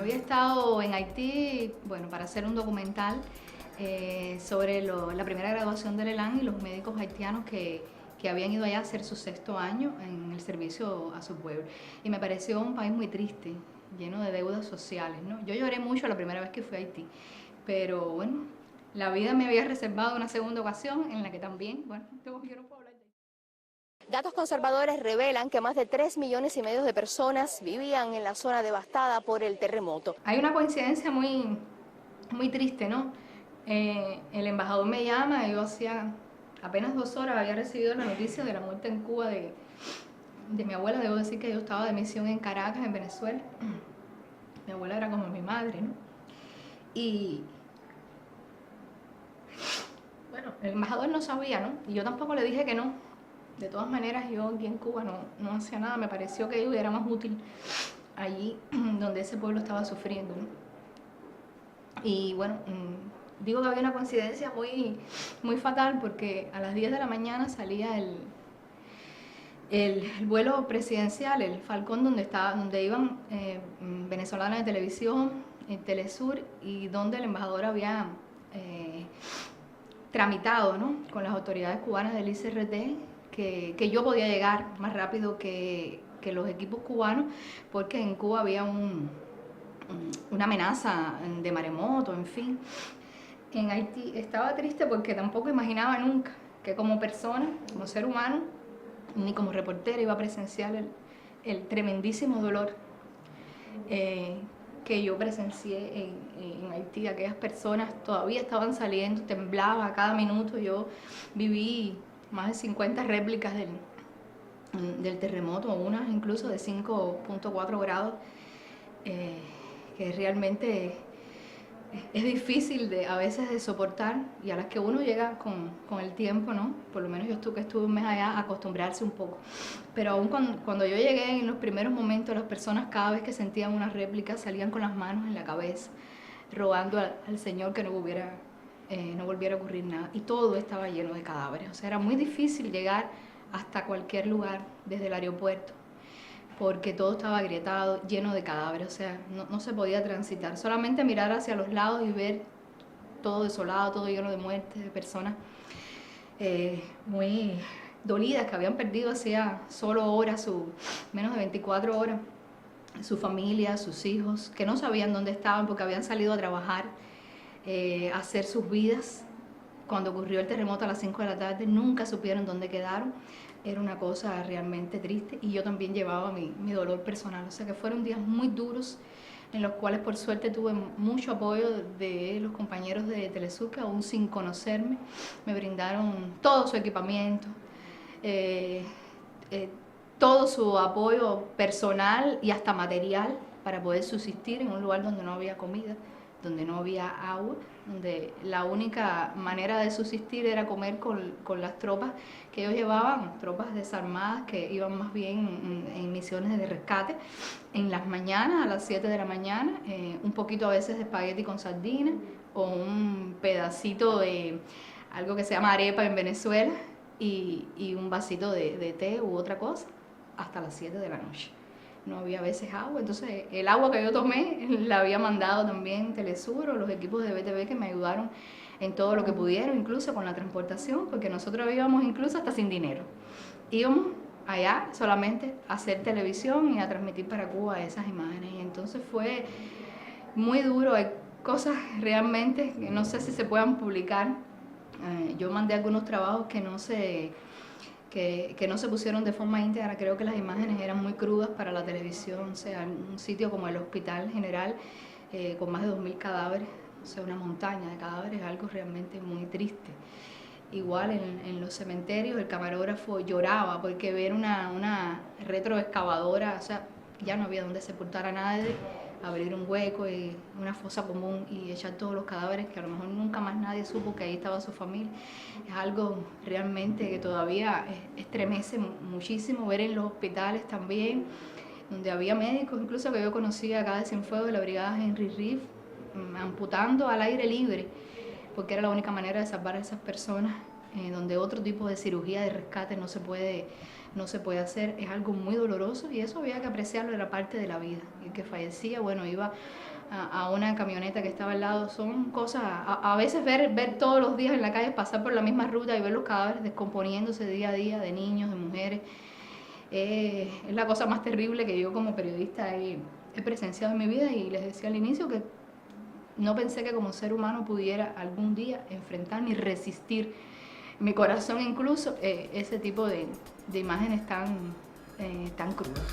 había estado en Haití, bueno, para hacer un documental sobre la primera graduación del ELAN y los médicos haitianos que habían ido allá a hacer su 6º año en el servicio a su pueblo. Y me pareció un país muy triste, lleno de deudas sociales, ¿no? Yo lloré mucho la primera vez que fui a Haití, pero bueno, la vida me había reservado una segunda ocasión en la que también, bueno, yo no puedo hablar de... Datos conservadores revelan que más de 3,5 millones de personas vivían en la zona devastada por el terremoto. Hay una coincidencia muy triste, ¿no? El embajador me llama y yo hacía apenas 2 horas había recibido la noticia de la muerte en Cuba de mi abuela. Debo decir que yo estaba de misión en Caracas, en Venezuela. Mi abuela era como mi madre, ¿no? Y bueno, el embajador no sabía, ¿no? Y yo tampoco le dije que no. De todas maneras, yo aquí en Cuba no hacía nada. Me pareció que yo era más útil allí donde ese pueblo estaba sufriendo, ¿no? Y bueno, digo que había una coincidencia muy fatal porque a las 10 de la mañana salía el vuelo presidencial, el Falcón, donde iban venezolanas de televisión, Telesur, y donde el embajador había tramitado, ¿no?, con las autoridades cubanas del ICRT que yo podía llegar más rápido que los equipos cubanos, porque en Cuba había una amenaza de maremoto, en fin. En Haití estaba triste porque tampoco imaginaba nunca que como persona, como ser humano, ni como reportera iba a presenciar el tremendísimo dolor que yo presencié en Haití. Aquellas personas todavía estaban saliendo, temblaba a cada minuto. Yo viví más de 50 réplicas del terremoto, unas incluso de 5.4 grados, que realmente es difícil a veces de soportar, y a las que uno llega con el tiempo, ¿no? Por lo menos yo que estuve un mes allá, a acostumbrarse un poco. Pero aún cuando yo llegué, en los primeros momentos, las personas cada vez que sentían una réplica salían con las manos en la cabeza, rogando al Señor que no volviera a ocurrir nada. Y todo estaba lleno de cadáveres. O sea, era muy difícil llegar hasta cualquier lugar desde el aeropuerto, porque todo estaba agrietado, lleno de cadáveres. O sea, no se podía transitar. Solamente mirar hacia los lados y ver todo desolado, todo lleno de muertes, de personas muy dolidas, que habían perdido hacía solo horas, menos de 24 horas, su familia, sus hijos, que no sabían dónde estaban porque habían salido a trabajar, a hacer sus vidas. Cuando ocurrió el terremoto a las 5 de la tarde, nunca supieron dónde quedaron. Era una cosa realmente triste, y yo también llevaba mi dolor personal. O sea que fueron días muy duros, en los cuales por suerte tuve mucho apoyo de los compañeros de Telesur, que aún sin conocerme me brindaron todo su equipamiento, todo su apoyo personal y hasta material para poder subsistir en un lugar donde no había comida, donde no había agua, donde la única manera de subsistir era comer con las tropas que ellos llevaban, tropas desarmadas que iban más bien en misiones de rescate. En las mañanas, a las 7 de la mañana, un poquito a veces de espagueti con sardinas o un pedacito de algo que se llama arepa en Venezuela, y un vasito de té u otra cosa, hasta las 7 de la noche. No había a veces agua, entonces el agua que yo tomé la había mandado también Telesur o los equipos de BTV, que me ayudaron en todo lo que pudieron, incluso con la transportación, porque nosotros íbamos incluso hasta sin dinero. Íbamos allá solamente a hacer televisión y a transmitir para Cuba esas imágenes, y entonces fue muy duro. Hay cosas realmente que no sé si se puedan publicar. Yo mandé algunos trabajos que no se pusieron de forma íntegra. Creo que las imágenes eran muy crudas para la televisión. O sea, un sitio como el Hospital General, con más de 2.000 cadáveres, o sea, una montaña de cadáveres, algo realmente muy triste. Igual en los cementerios el camarógrafo lloraba porque ver una retroexcavadora, o sea, ya no había donde sepultar a nadie, abrir un hueco y una fosa común y echar todos los cadáveres, que a lo mejor nunca más nadie supo que ahí estaba su familia. Es algo realmente que todavía estremece muchísimo. Ver en los hospitales también, donde había médicos, incluso que yo conocía acá de Cienfuegos, de la brigada Henry Reeve, amputando al aire libre, porque era la única manera de salvar a esas personas, donde otro tipo de cirugía de rescate no se puede hacer. Es algo muy doloroso, y eso había que apreciarlo de la parte de la vida. El que fallecía, bueno, iba a una camioneta que estaba al lado. Son cosas, a veces ver todos los días en la calle, pasar por la misma ruta y ver los cadáveres descomponiéndose día a día de niños, de mujeres, es la cosa más terrible que yo como periodista he presenciado en mi vida. Y les decía al inicio que no pensé que como ser humano pudiera algún día enfrentar ni resistir mi corazón incluso ese tipo de imágenes tan crudas.